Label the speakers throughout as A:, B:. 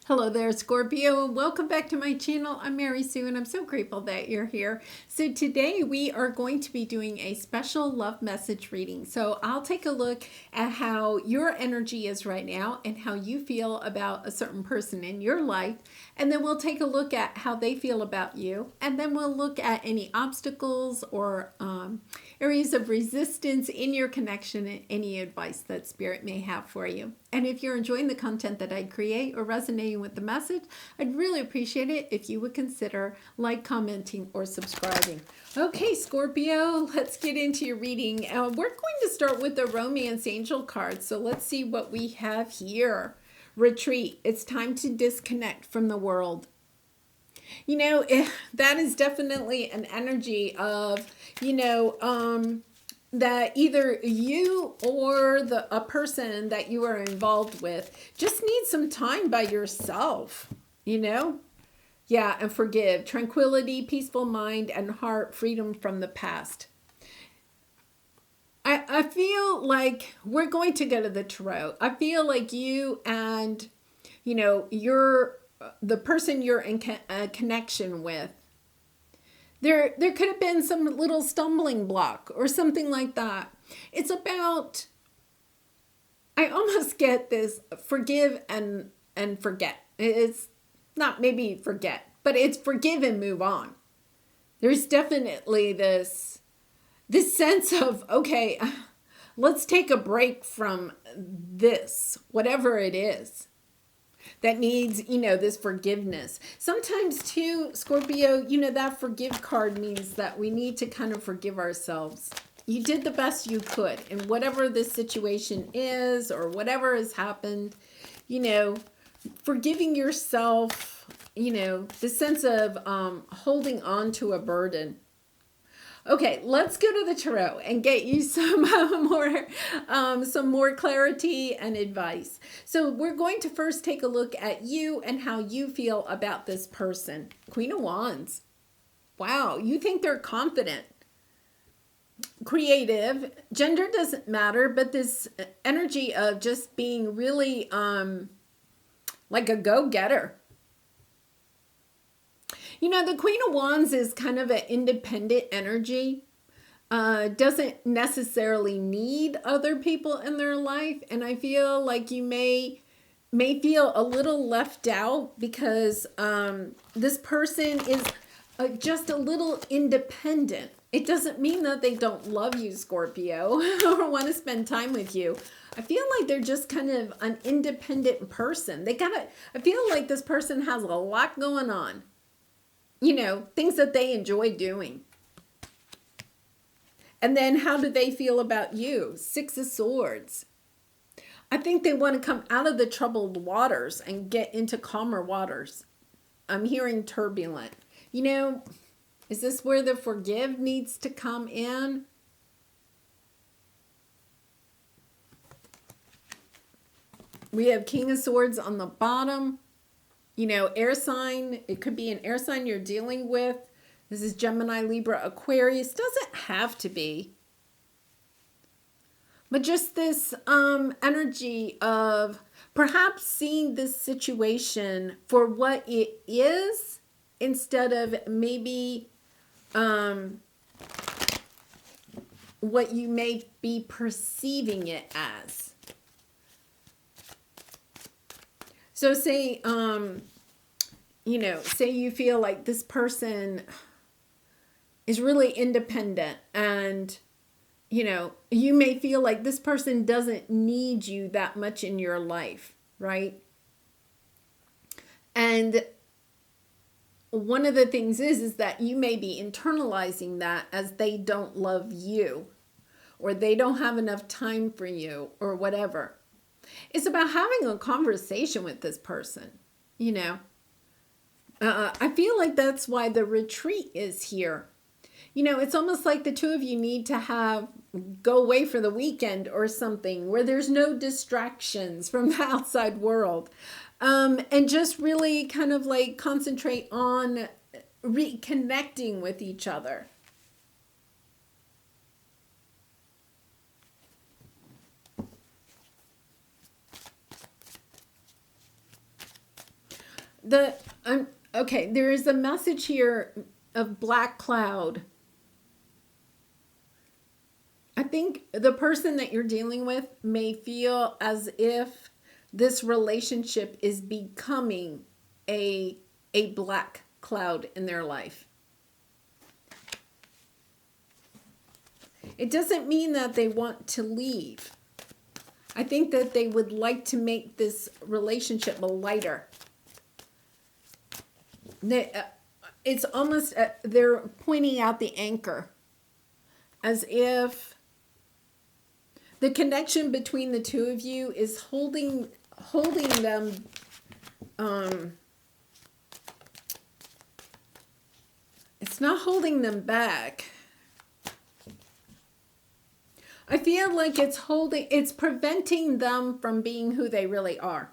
A: Hello there, Scorpio. Welcome back to my channel. I'm Mary Sue, and I'm so grateful that you're here. So today we are going to be doing a special love message reading. So I'll take a look at how your energy is right now and how you feel about a certain person in your life. And then we'll take a look at how they feel about you. And then we'll look at any obstacles or areas of resistance in your connection and any advice that Spirit may have for you. And if you're enjoying the content that I create or resonating with the message, I'd really appreciate it if you would consider commenting, or subscribing. Okay, Scorpio, let's get into your reading. We're going to start with the Romance Angel card. So let's see what we have here. Retreat. It's time to disconnect from the world. You know, that is definitely an energy of, that either you or a person that you are involved with just needs some time by yourself, Yeah, and forgive. Tranquility, peaceful mind, and heart, freedom from the past. I feel like we're going to go to the tarot. I feel like you and, you're the person you're in a connection with. There could have been some little stumbling block or something like that. It's about, I almost get this forgive and forget. It's not maybe forget, but it's forgive and move on. There's definitely this sense of, okay, let's take a break from this, whatever it is that needs, this forgiveness. Sometimes too, Scorpio, that forgive card means that we need to kind of forgive ourselves. You did the best you could, and whatever this situation is or whatever has happened, forgiving yourself, the sense of holding on to a burden. Okay, let's go to the tarot and get you some more clarity and advice. So we're going to first take a look at you and how you feel about this person. Queen of Wands. Wow, you think they're confident, creative. Gender doesn't matter, but this energy of just being really like a go-getter. The Queen of Wands is kind of an independent energy. Doesn't necessarily need other people in their life. And I feel like you may feel a little left out because this person is just a little independent. It doesn't mean that they don't love you, Scorpio, or want to spend time with you. I feel like they're just kind of an independent person. I feel like this person has a lot going on. Things that they enjoy doing. And then how do they feel about you? Six of Swords. I think they want to come out of the troubled waters and get into calmer waters. I'm hearing turbulent. Is this where the forgive needs to come in? We have King of Swords on the bottom. Air sign. It could be an air sign you're dealing with. This is Gemini, Libra, Aquarius. Doesn't have to be. But just this energy of perhaps seeing this situation for what it is instead of maybe what you may be perceiving it as. So say, say you feel like this person is really independent and, you may feel like this person doesn't need you that much in your life, right? And one of the things is that you may be internalizing that as they don't love you or they don't have enough time for you or whatever. It's about having a conversation with this person, I feel like that's why the retreat is here. It's almost like the two of you need to go away for the weekend or something where there's no distractions from the outside world. And just really kind of like concentrate on reconnecting with each other. the okay, there is a message here of black cloud. I think the person that you're dealing with may feel as if this relationship is becoming a black cloud in their life. It doesn't mean that they want to leave. I think that they would like to make this relationship lighter. It's almost, they're pointing out the anchor, as if the connection between the two of you is holding them, it's not holding them back. I feel like it's preventing them from being who they really are.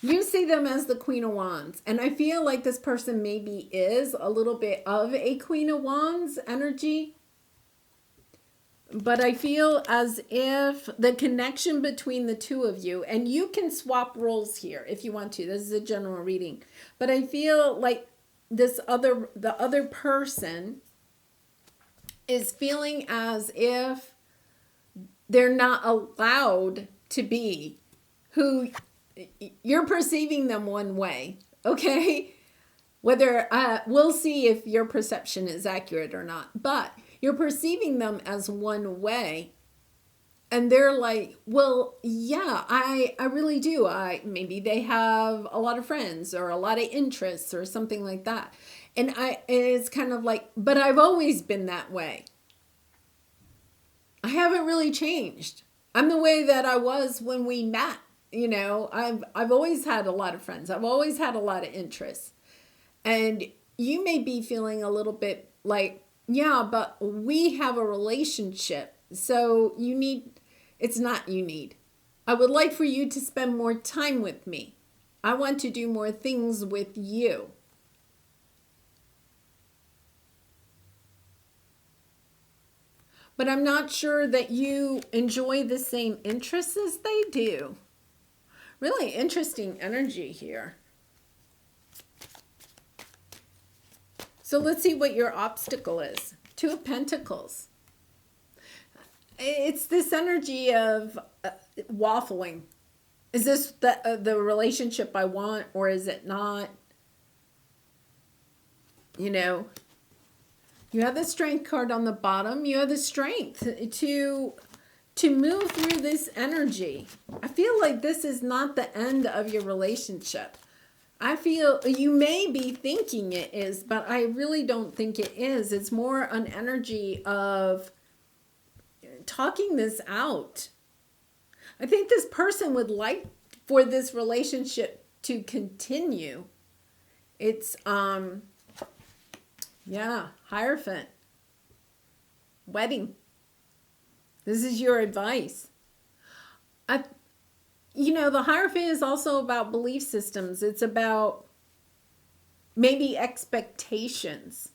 A: You see them as the Queen of Wands, and I feel like this person maybe is a little bit of a Queen of Wands energy. But I feel as if the connection between the two of you, and you can swap roles here if you want to. This is a general reading. But I feel like the other person is feeling as if they're not allowed to be who you're perceiving them one way, okay? Whether we'll see if your perception is accurate or not, but you're perceiving them as one way, and they're like, well, yeah, I really do. Maybe they have a lot of friends or a lot of interests or something like that. And it's kind of like, but I've always been that way. I haven't really changed. I'm the way that I was when we met. You know, I've always had a lot of friends. I've always had a lot of interests. And you may be feeling a little bit like, yeah, but we have a relationship. So it's not you need. I would like for you to spend more time with me. I want to do more things with you. But I'm not sure that you enjoy the same interests as they do. Really interesting energy here. So let's see what your obstacle is. Two of Pentacles. It's this energy of waffling. Is this the relationship I want, or is it not? You know, you have the Strength card on the bottom. You have the strength to move through this energy. I feel like this is not the end of your relationship. I feel you may be thinking it is, but I really don't think it is. It's more an energy of talking this out. I think this person would like for this relationship to continue. It's, yeah, Hierophant. Wedding. This is your advice. You know, the Hierophant is also about belief systems. It's about maybe expectations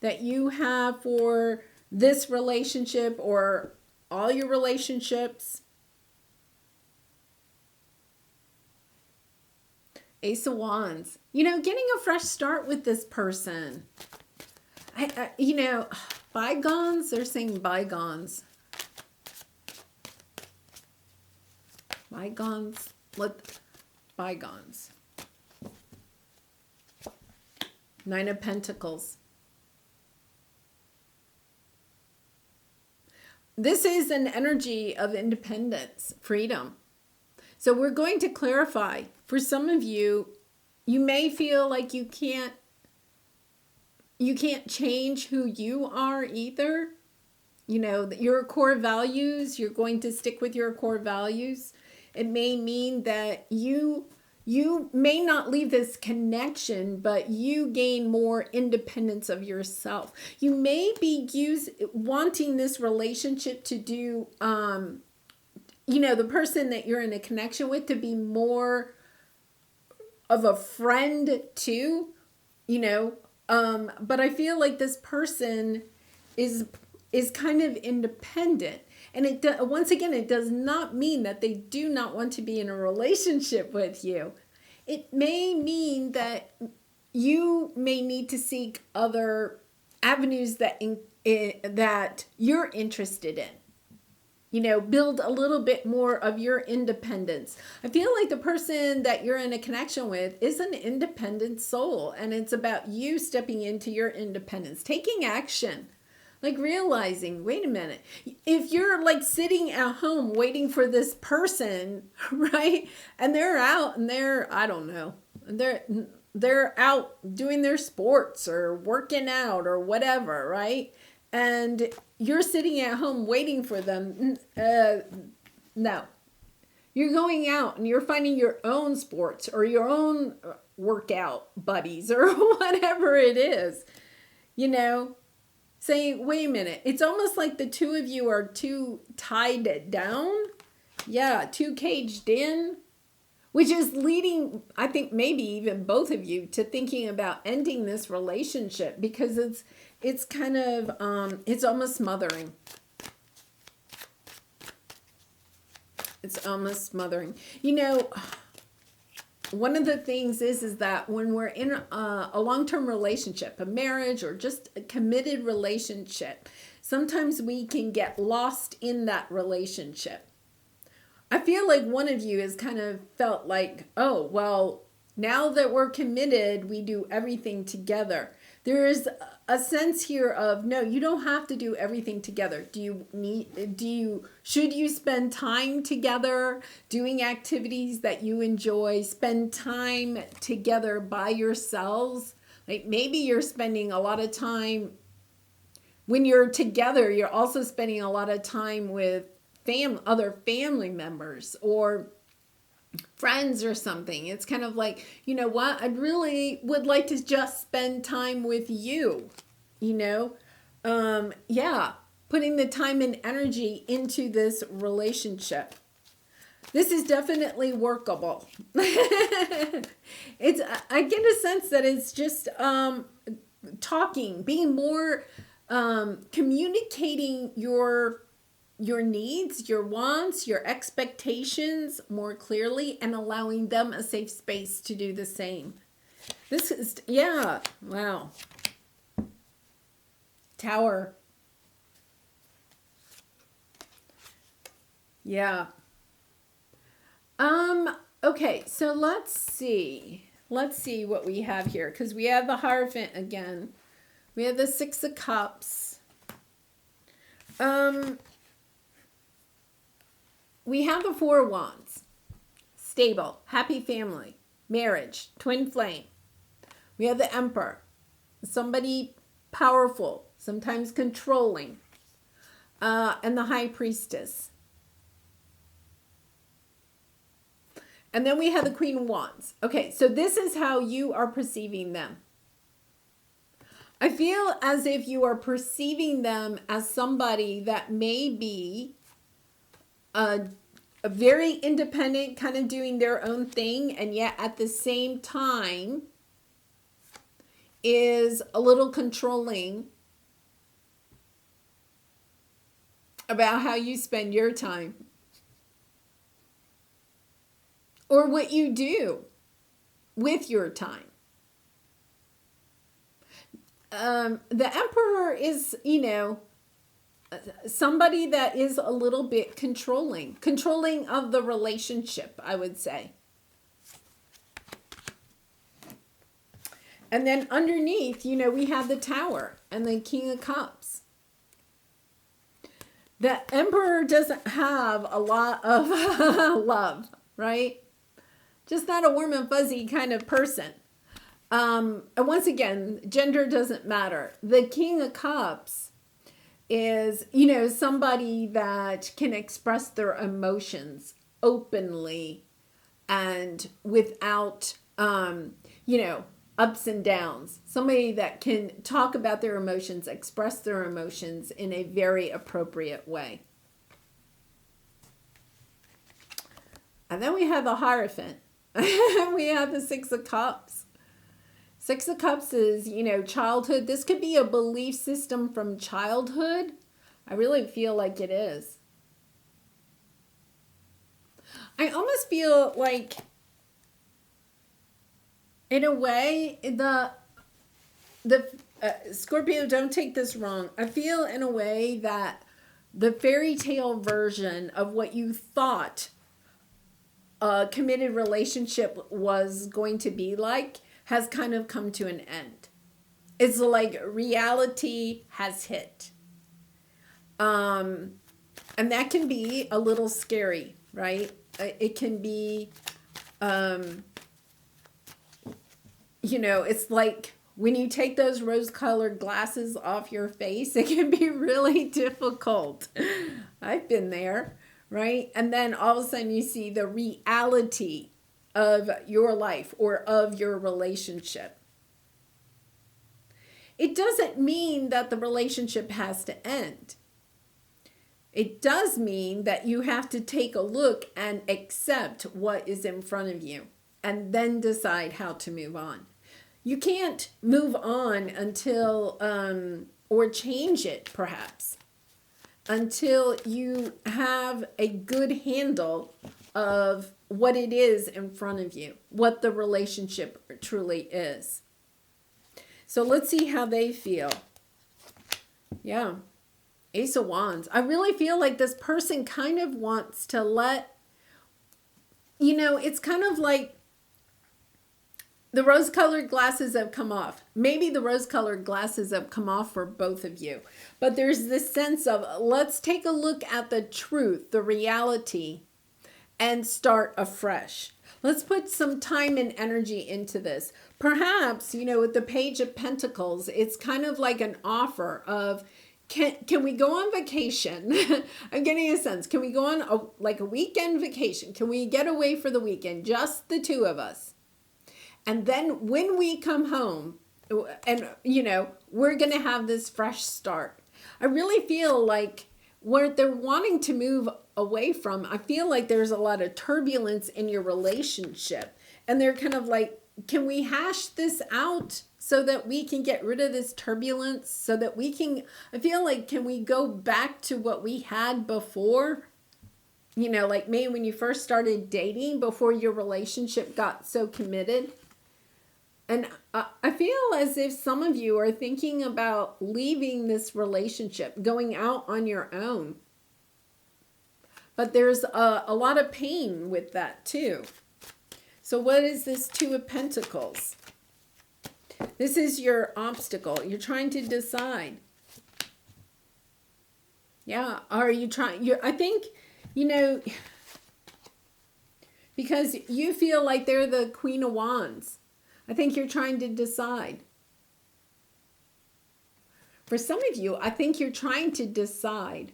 A: that you have for this relationship or all your relationships. Ace of Wands. You know, getting a fresh start with this person. You know, bygones, they're saying bygones. Bygones, bygones. Nine of Pentacles. This is an energy of independence, freedom. So we're going to clarify. For some of you, you may feel like you can't change who you are either. You know, your core values, you're going to stick with your core values. It may mean that you may not leave this connection, but you gain more independence of yourself. You may be wanting this relationship to do, you know, the person that you're in a connection with to be more of a friend too, you know. But I feel like this person is kind of independent. And once again, it does not mean that they do not want to be in a relationship with you. it may mean that you may need to seek other avenues that you're interested in. Build a little bit more of your independence. I feel like the person that you're in a connection with is an independent soul, and it's about you stepping into your independence, taking action. Like realizing, wait a minute, if you're like sitting at home waiting for this person, right? And they're out and I don't know, they're out doing their sports or working out or whatever, right? And you're sitting at home waiting for them. No. You're going out and you're finding your own sports or your own workout buddies or whatever it is, saying, wait a minute, it's almost like the two of you are too tied down. Yeah, too caged in, which is leading, I think maybe even both of you, to thinking about ending this relationship because it's kind of, it's almost smothering. It's almost smothering. One of the things is that when we're in a long-term relationship, a marriage, or just a committed relationship, sometimes we can get lost in that relationship. I feel like one of you has kind of felt like, oh, well, now that we're committed, we do everything together. There is a sense here of, no, you don't have to do everything together. Should you spend time together doing activities that you enjoy? Spend time together by yourselves. Like maybe you're spending a lot of time, when you're together, you're also spending a lot of time with other family members or friends or something. It's kind of like, you know what? I really would like to just spend time with you, yeah, putting the time and energy into this relationship. This is definitely workable. I get a sense that it's just talking, being more, communicating your needs, your wants, your expectations more clearly, and allowing them a safe space to do the same. This is, yeah, wow. Tower. Yeah. Okay, so let's see what we have here, because we have the Hierophant again. We have the Six of Cups. We have the Four of Wands. Stable, happy family, marriage, twin flame. We have the Emperor. Somebody powerful, sometimes controlling. And the High Priestess. And then we have the Queen of Wands. Okay, so this is how you are perceiving them. I feel as if you are perceiving them as somebody that may be a very independent, kind of doing their own thing, and yet at the same time is a little controlling about how you spend your time or what you do with your time. The Emperor is, somebody that is a little bit controlling of the relationship, I would say. And then underneath, we have the Tower and the King of Cups. The Emperor doesn't have a lot of love, right? Just not a warm and fuzzy kind of person. And once again, gender doesn't matter. The King of Cups is, somebody that can express their emotions openly and without, ups and downs. Somebody that can talk about their emotions, express their emotions in a very appropriate way. And then we have the Hierophant. We have the Six of Cups. Six of Cups is, childhood. This could be a belief system from childhood. I really feel like it is. I almost feel like In a way, the Scorpio, don't take this wrong. I feel in a way that the fairy tale version of what you thought a committed relationship was going to be like has kind of come to an end. It's like reality has hit. And that can be a little scary, right? It can be, it's like when you take those rose-colored glasses off your face, it can be really difficult. I've been there, right? And then all of a sudden you see the reality of your life or of your relationship. It doesn't mean that the relationship has to end. It does mean that you have to take a look and accept what is in front of you and then decide how to move on. You can't move on until, or change it perhaps, until you have a good handle of what it is in front of you, what the relationship truly is. So let's see how they feel. Yeah. Ace of Wands. I really feel like this person kind of wants to let, it's kind of like the rose-colored glasses have come off. Maybe the rose-colored glasses have come off for both of you. But there's this sense of, let's take a look at the truth, the reality, and start afresh. Let's put some time and energy into this. Perhaps, with the Page of Pentacles, it's kind of like an offer of, can we go on vacation? I'm getting a sense. Can we go on a weekend vacation? Can we get away for the weekend? Just the two of us. And then when we come home, and, we're going to have this fresh start. I really feel like where they're wanting to move away from, I feel like there's a lot of turbulence in your relationship. And they're kind of like, can we hash this out so that we can get rid of this turbulence? So that we can, I feel like, can we go back to what we had before? Like maybe when you first started dating, before your relationship got so committed. And I feel as if some of you are thinking about leaving this relationship, going out on your own. But there's a lot of pain with that too. So what is this Two of Pentacles? This is your obstacle. You're trying to decide. Yeah, are you trying? I think, because you feel like they're the Queen of Wands. I think you're trying to decide. For some of you, I think you're trying to decide.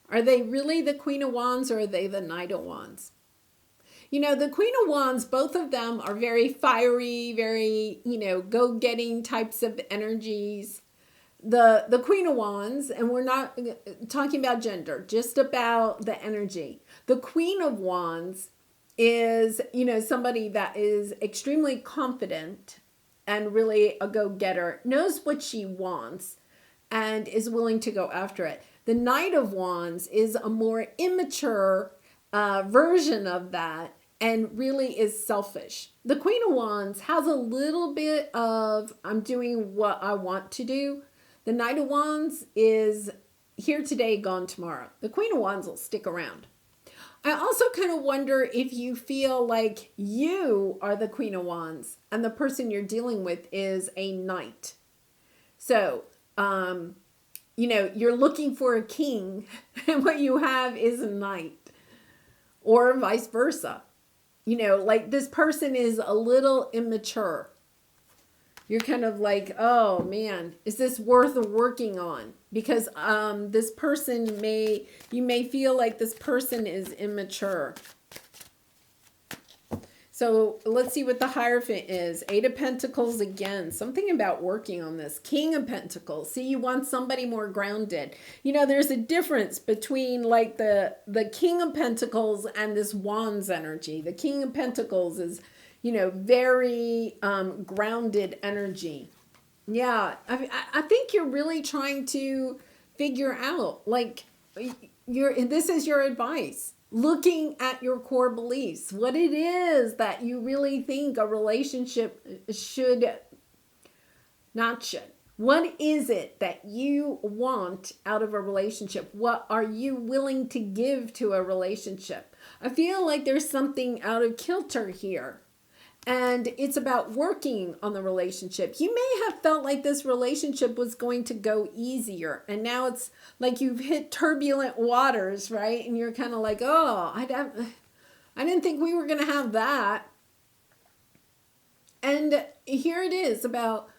A: Are they really the Queen of Wands or are they the Knight of Wands? The Queen of Wands, both of them are very fiery, very, go-getting types of energies. The Queen of Wands, and we're not talking about gender, just about the energy. The Queen of Wands is, somebody that is extremely confident and really a go-getter, knows what she wants, and is willing to go after it. The Knight of Wands is a more immature version of that and really is selfish. The Queen of Wands has a little bit of, I'm doing what I want to do. The Knight of Wands is here today, gone tomorrow. The Queen of Wands will stick around. I also kind of wonder if you feel like you are the Queen of Wands and the person you're dealing with is a knight. So, you're looking for a king and what you have is a knight, or vice versa. Like this person is a little immature. You're kind of like, oh man, is this worth working on? Because this person you may feel like this person is immature. So let's see what the Hierophant is. Eight of Pentacles again. Something about working on this. King of Pentacles. See, you want somebody more grounded. There's a difference between like the King of Pentacles and this Wands energy. The King of Pentacles is, very grounded energy. Yeah, I think you're really trying to figure out, like, this is your advice. looking at your core beliefs, what it is that you really think a relationship should, not should. What is it that you want out of a relationship? What are you willing to give to a relationship? I feel like there's something out of kilter here. And it's about working on the relationship. You may have felt like this relationship was going to go easier. And now it's like you've hit turbulent waters, right? And you're kind of like, oh, I didn't think we were going to have that. And here it is about,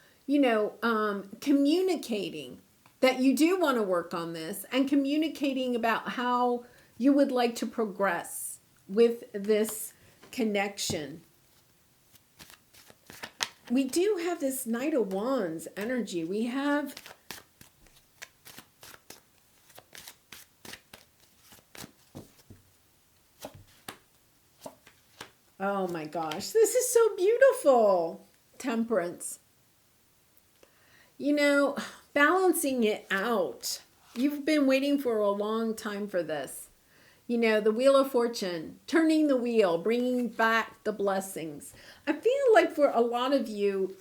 A: communicating that you do want to work on this and communicating about how you would like to progress with this connection. We do have this Knight of Wands energy. We have oh my gosh, this is so beautiful. Temperance. Balancing it out. You've been waiting for a long time for this. The Wheel of Fortune, turning the wheel, bringing back the blessings. I feel like for a lot of you,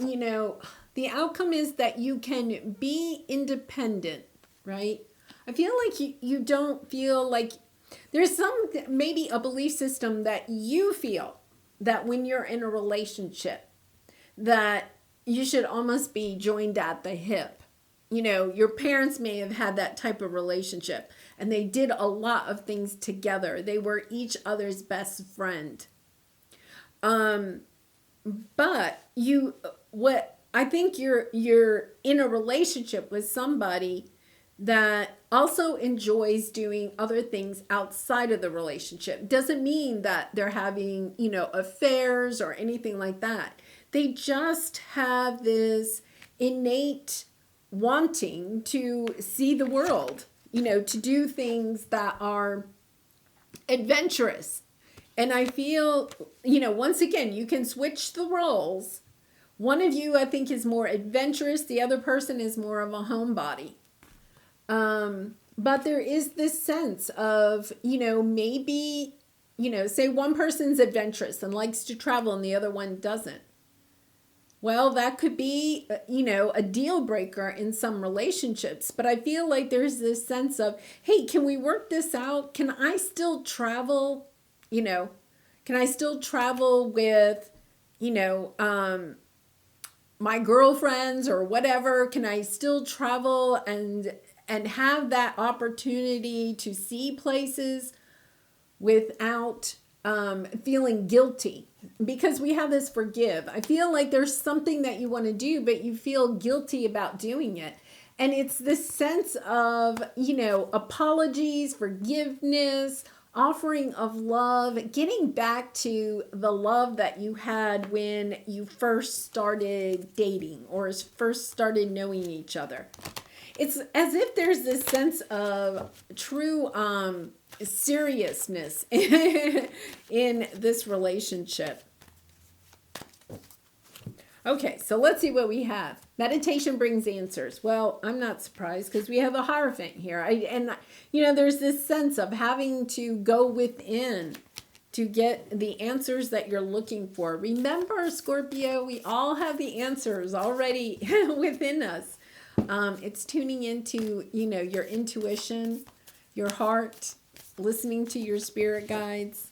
A: the outcome is that you can be independent, right? I feel like you don't feel like there's maybe a belief system that you feel that when you're in a relationship, that you should almost be joined at the hip. Your parents may have had that type of relationship and they did a lot of things together. They were each other's best friend. But I think you're in a relationship with somebody that also enjoys doing other things outside of the relationship. Doesn't mean that they're having, affairs or anything like that. They just have this innate wanting to see the world, to do things that are adventurous. And I feel, once again, you can switch the roles. One of you, I think, is more adventurous. The other person is more of a homebody. But there is this sense of, maybe, say one person's adventurous and likes to travel and the other one doesn't. Well, that could be, a deal breaker in some relationships. But I feel like there's this sense of, hey, can we work this out? Can I still travel? Can I still travel with, my girlfriends or whatever? Can I still travel and have that opportunity to see places without feeling guilty? Because we have this forgive. I feel like there's something that you want to do, but you feel guilty about doing it. And it's this sense of, apologies, forgiveness, offering of love, getting back to the love that you had when you first started dating or first started knowing each other. It's as if there's this sense of true seriousness in this relationship. Okay, so let's see what we have. Meditation brings answers. Well, I'm not surprised because we have a Hierophant here. There's this sense of having to go within to get the answers that you're looking for. Remember, Scorpio, we all have the answers already within us. It's tuning into, your intuition, your heart, listening to your spirit guides,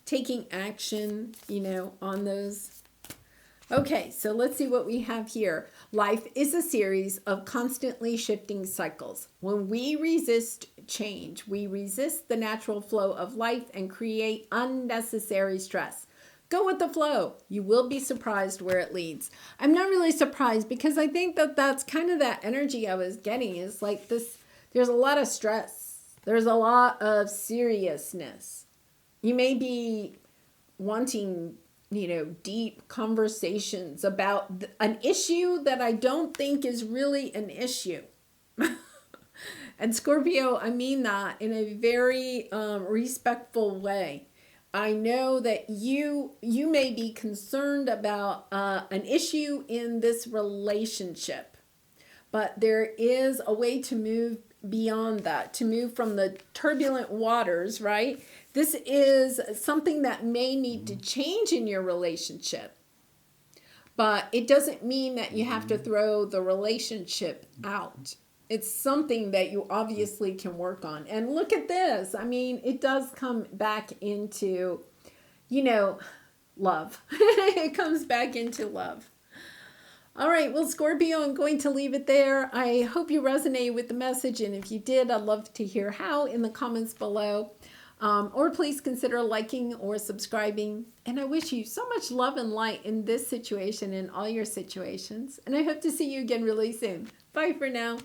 A: taking action, on those. Okay, so let's see what we have here. Life is a series of constantly shifting cycles. When we resist change, we resist the natural flow of life and create unnecessary stress. Go with the flow. You will be surprised where it leads. I'm not really surprised because I think that that's kind of that energy I was getting is like this. There's a lot of stress. There's a lot of seriousness. You may be wanting, deep conversations about an issue that I don't think is really an issue. And Scorpio, I mean that in a very respectful way. I know that you may be concerned about an issue in this relationship, but there is a way to move beyond that, to move from the turbulent waters, right, This is something that may need to change in your relationship, but it doesn't mean that you have to throw the relationship out. It's something that you obviously can work on. And look at this. I mean, it does come back into, love. It comes back into love. All right, well, Scorpio, I'm going to leave it there. I hope you resonate with the message, and if you did, I'd love to hear how in the comments below. Or please consider liking or subscribing. And I wish you so much love and light in this situation and all your situations. And I hope to see you again really soon. Bye for now.